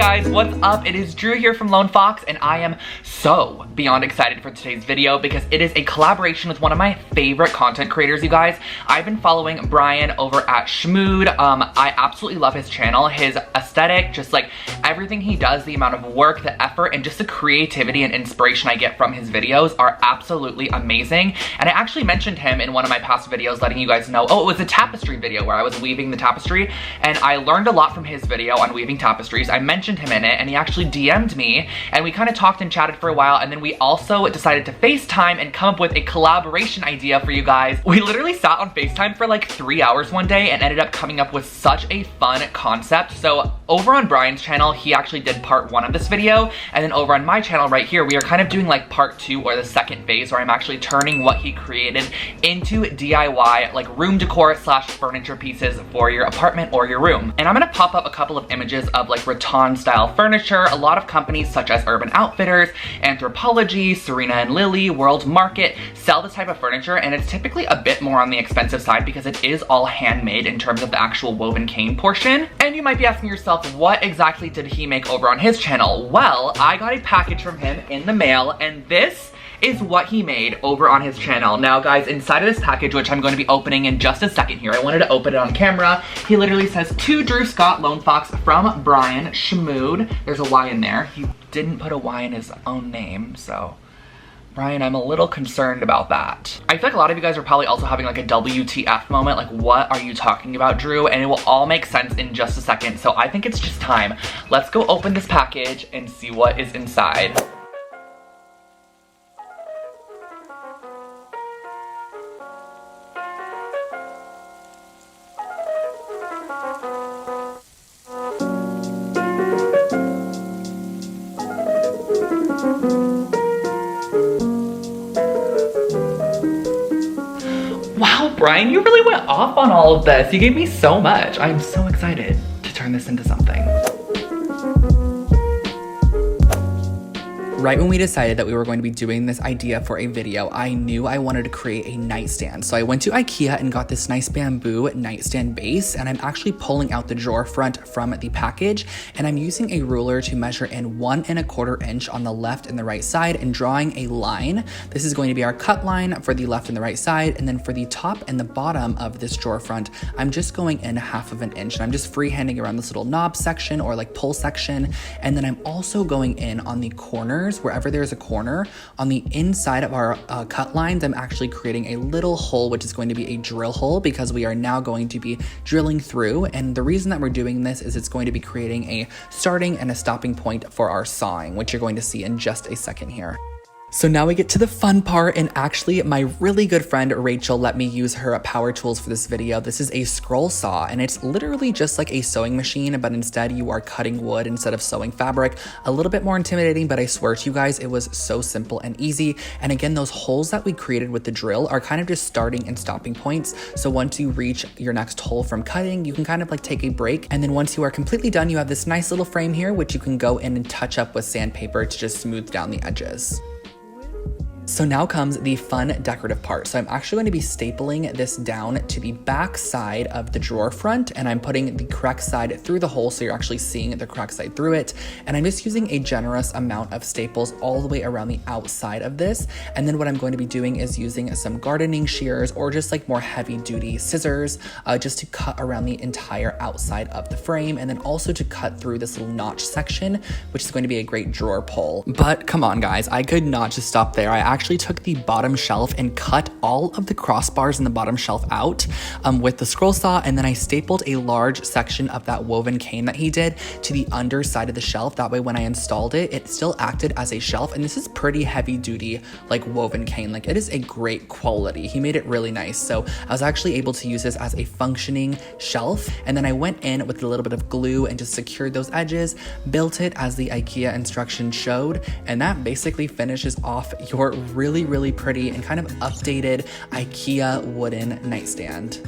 guys, what's up? It is Drew here from Lone Fox, and I am so beyond excited for today's video because it is a collaboration with one of my favorite content creators, you guys. I've been following Brian over at SHMOXD. I absolutely love his channel, his aesthetic, just like everything he does, the amount of work, the effort, and just the creativity and inspiration I get from his videos are absolutely amazing. And I actually mentioned him in one of my past videos, letting you guys know, oh, it was a tapestry video where I was weaving the tapestry, and I learned a lot from his video on weaving tapestries. I mentioned him in it, and he actually DM'd me, and we kind of talked and chatted for a while, and then we also decided to FaceTime and come up with a collaboration idea for you guys. We literally sat on FaceTime for like 3 hours one day and ended up coming up with such a fun concept. So over on Brian's channel, he actually did part 1 of this video, and then over on my channel right here, we are kind of doing like part 2 or the second phase where I'm actually turning what he created into DIY like room decor slash furniture pieces for your apartment or your room. And I'm gonna pop up a couple of images of like rattan style furniture. A lot of companies such as Urban Outfitters, Anthropologie, Serena and Lily, World Market sell this type of furniture, and it's typically a bit more on the expensive side because it is all handmade in terms of the actual woven cane portion. And you might be asking yourself, what exactly did he make over on his channel? Well, I got a package from him in the mail, and this is what he made over on his channel. Now guys, inside of this package, which I'm going to be opening in just a second here, I wanted to open it on camera. He literally says, to Drew Scott Lone Fox from Brian SHMOXD. There's a Y in there. He didn't put a Y in his own name, so Brian, I'm a little concerned about that. I feel like a lot of you guys are probably also having like a WTF moment, like what are you talking about, Drew? And it will all make sense in just a second, so I think it's just time. Let's go open this package and see what is inside. Wow, Brian, you really went off on all of this. You gave me so much. I'm so excited to turn this into something. Right when we decided that we were going to be doing this idea for a video, I knew I wanted to create a nightstand. So I went to Ikea and got this nice bamboo nightstand base, and I'm actually pulling out the drawer front from the package, and I'm using a ruler to measure in 1 1/4 inch on the left and the right side and drawing a line. This is going to be our cut line for the left and the right side, and then for the top and the bottom of this drawer front, I'm just going in 1/2 inch, and I'm just freehanding around this little knob section or like pull section, and then I'm also going in on the corners. Wherever there's a corner on the inside of our cut lines, I'm actually creating a little hole, which is going to be a drill hole because we are now going to be drilling through. And the reason that we're doing this is it's going to be creating a starting and a stopping point for our sawing, which you're going to see in just a second here. So now we get to the fun part, and actually my really good friend Rachel let me use her power tools for this video. This is a scroll saw, and it's literally just like a sewing machine, but instead you are cutting wood instead of sewing fabric. A little bit more intimidating, but I swear to you guys, it was so simple and easy. And again, those holes that we created with the drill are kind of just starting and stopping points. So once you reach your next hole from cutting, you can kind of like take a break. And then once you are completely done, you have this nice little frame here, which you can go in and touch up with sandpaper to just smooth down the edges. So now comes the fun decorative part. So I'm actually going to be stapling this down to the back side of the drawer front, and I'm putting the correct side through the hole so you're actually seeing the correct side through it. And I'm just using a generous amount of staples all the way around the outside of this. And then what I'm going to be doing is using some gardening shears or just like more heavy duty scissors just to cut around the entire outside of the frame, and then also to cut through this little notch section, which is going to be a great drawer pull. But come on guys, I could not just stop there. I actually took the bottom shelf and cut all of the crossbars in the bottom shelf out with the scroll saw, and then I stapled a large section of that woven cane that he did to the underside of the shelf. That way when I installed it, it still acted as a shelf, and this is pretty heavy duty like woven cane. Like it is a great quality. He made it really nice. So I was actually able to use this as a functioning shelf, and then I went in with a little bit of glue and just secured those edges, built it as the Ikea instructions showed, and that basically finishes off your really pretty and kind of updated Ikea wooden nightstand.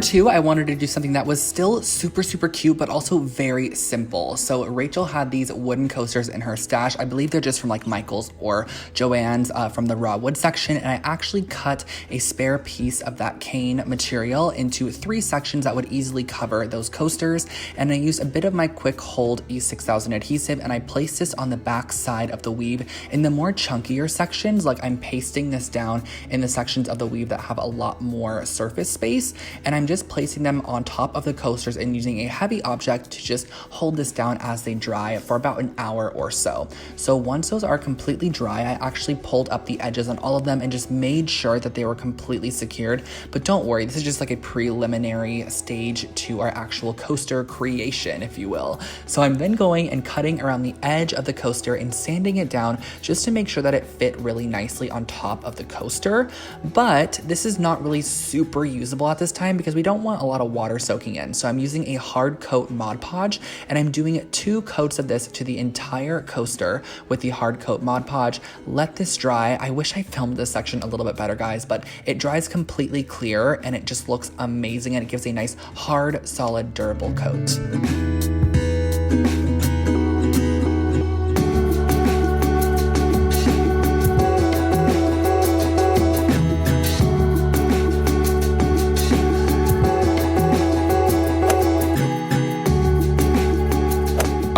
two, I wanted to do something that was still super, super cute, but also very simple. So Rachel had these wooden coasters in her stash. I believe they're just from like Michael's or Joann's from the raw wood section. And I actually cut a spare piece of that cane material into 3 sections that would easily cover those coasters. And I used a bit of my Quick Hold E6000 adhesive, and I placed this on the back side of the weave in the more chunkier sections. Like I'm pasting this down in the sections of the weave that have a lot more surface space. And I'm just placing them on top of the coasters and using a heavy object to just hold this down as they dry for about an hour or so. So once those are completely dry, I actually pulled up the edges on all of them and just made sure that they were completely secured. But don't worry, this is just like a preliminary stage to our actual coaster creation, if you will. So I'm then going and cutting around the edge of the coaster and sanding it down just to make sure that it fit really nicely on top of the coaster. But this is not really super usable at this time because we don't want a lot of water soaking in. So I'm using a hard coat Mod Podge, and I'm doing 2 coats of this to the entire coaster with the hard coat Mod Podge. Let this dry. I wish I filmed this section a little bit better, guys, but it dries completely clear and it just looks amazing, and it gives a nice hard, solid, durable coat.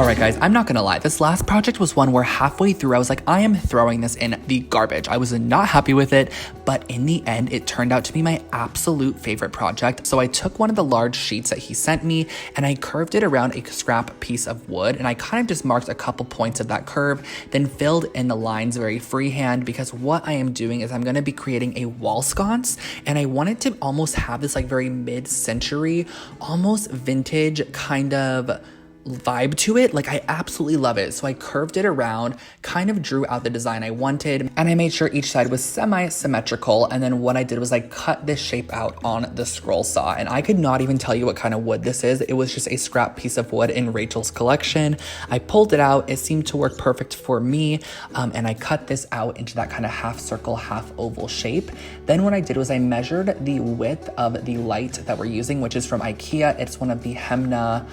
Alright guys, I'm not gonna lie, this last project was one where halfway through I was like, I am throwing this in the garbage. I was not happy with it, but in the end it turned out to be my absolute favorite project. So I took one of the large sheets that he sent me and I curved it around a scrap piece of wood, and I kind of just marked a couple points of that curve, then filled in the lines very freehand, because what I am doing is I'm gonna be creating a wall sconce, and I wanted to almost have this like very mid-century, almost vintage kind of vibe to it. Like I absolutely love it. So I curved it around, kind of drew out the design I wanted, and I made sure each side was semi-symmetrical. And then what I did was I cut this shape out on the scroll saw, and I could not even tell you what kind of wood this is. It was just a scrap piece of wood in Rachel's collection. I pulled it out. It seemed to work perfect for me. And I cut this out into that kind of half circle, half oval shape. Then what I did was I measured the width of the light that we're using, which is from Ikea. It's one of the Hema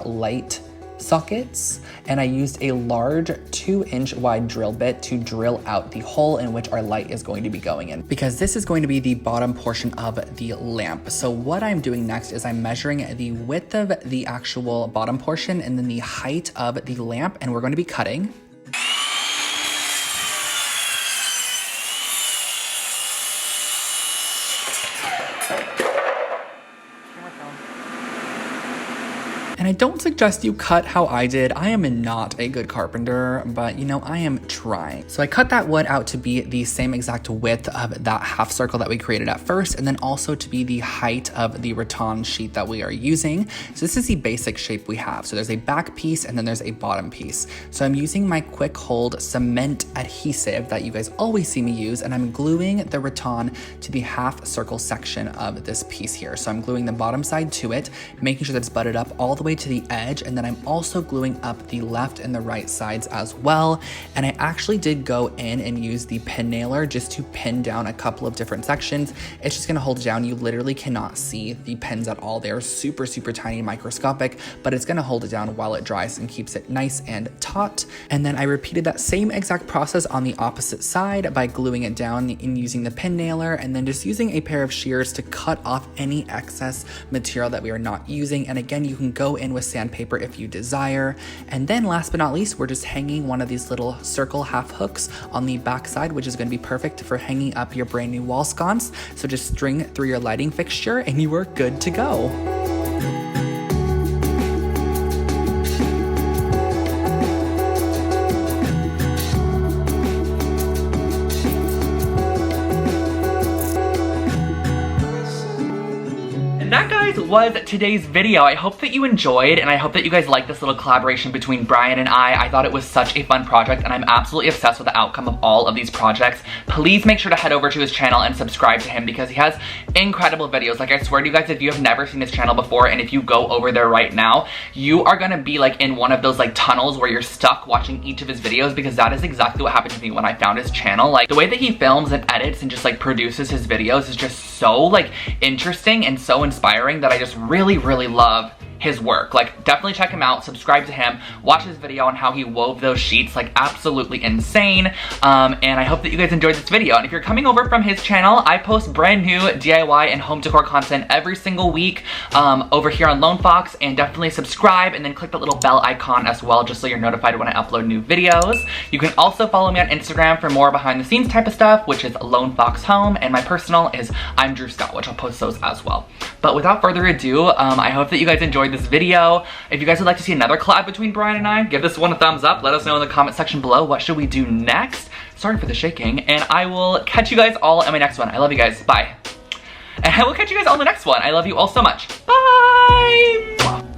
light sockets, and I used a large 2-inch wide drill bit to drill out the hole in which our light is going to be going in, because this is going to be the bottom portion of the lamp. So what I'm doing next is I'm measuring the width of the actual bottom portion and then the height of the lamp, and we're going to be cutting. And I don't suggest you cut how I did. I am not a good carpenter, but you know, I am trying. So I cut that wood out to be the same exact width of that half circle that we created at first, and then also to be the height of the rattan sheet that we are using. So this is the basic shape we have. So there's a back piece and then there's a bottom piece. So I'm using my Quick Hold cement adhesive that you guys always see me use, and I'm gluing the rattan to the half circle section of this piece here. So I'm gluing the bottom side to it, making sure that it's butted up all the way to the edge, and then I'm also gluing up the left and the right sides as well. And I actually did go in and use the pin nailer just to pin down a couple of different sections. It's just gonna hold it down. You literally cannot see the pins at all. They're super, super tiny, microscopic, but it's gonna hold it down while it dries and keeps it nice and taut. And then I repeated that same exact process on the opposite side by gluing it down and using the pin nailer, and then just using a pair of shears to cut off any excess material that we are not using. And again, you can go in with sandpaper if you desire. And then last but not least, we're just hanging one of these little circle half hooks on the back side, which is going to be perfect for hanging up your brand new wall sconce. So just string through your lighting fixture and you are good to go. That, guys, was today's video. I hope that you enjoyed, and I hope that you guys liked this little collaboration between Brian and I. I thought it was such a fun project, and I'm absolutely obsessed with the outcome of all of these projects. Please make sure to head over to his channel and subscribe to him because he has incredible videos. Like, I swear to you guys, if you have never seen his channel before, and if you go over there right now, you are gonna be like in one of those like tunnels where you're stuck watching each of his videos, because that is exactly what happened to me when I found his channel. Like, the way that he films and edits and just like produces his videos is just so like interesting and so inspiring that I just really love his work. Like, definitely check him out, subscribe to him, watch his video on how he wove those sheets, like absolutely insane. And I hope that you guys enjoyed this video. And if you're coming over from his channel, I post brand new DIY and home decor content every single week over here on Lone Fox, and definitely subscribe and then click the little bell icon as well, just so you're notified when I upload new videos. You can also follow me on Instagram for more behind the scenes type of stuff, which is Lone Fox Home, and my personal is I'm Drew Scott, which I'll post those as well. But without further ado, I hope that you guys enjoyed this video. If you guys would like to see another collab between Brian and I, give this one a thumbs up. Let us know in the comment section below what should we do next. Sorry for the shaking, and I will catch you guys all in my next one. I love you guys. Bye. And I will catch you guys all in the next one. I love you all so much. Bye.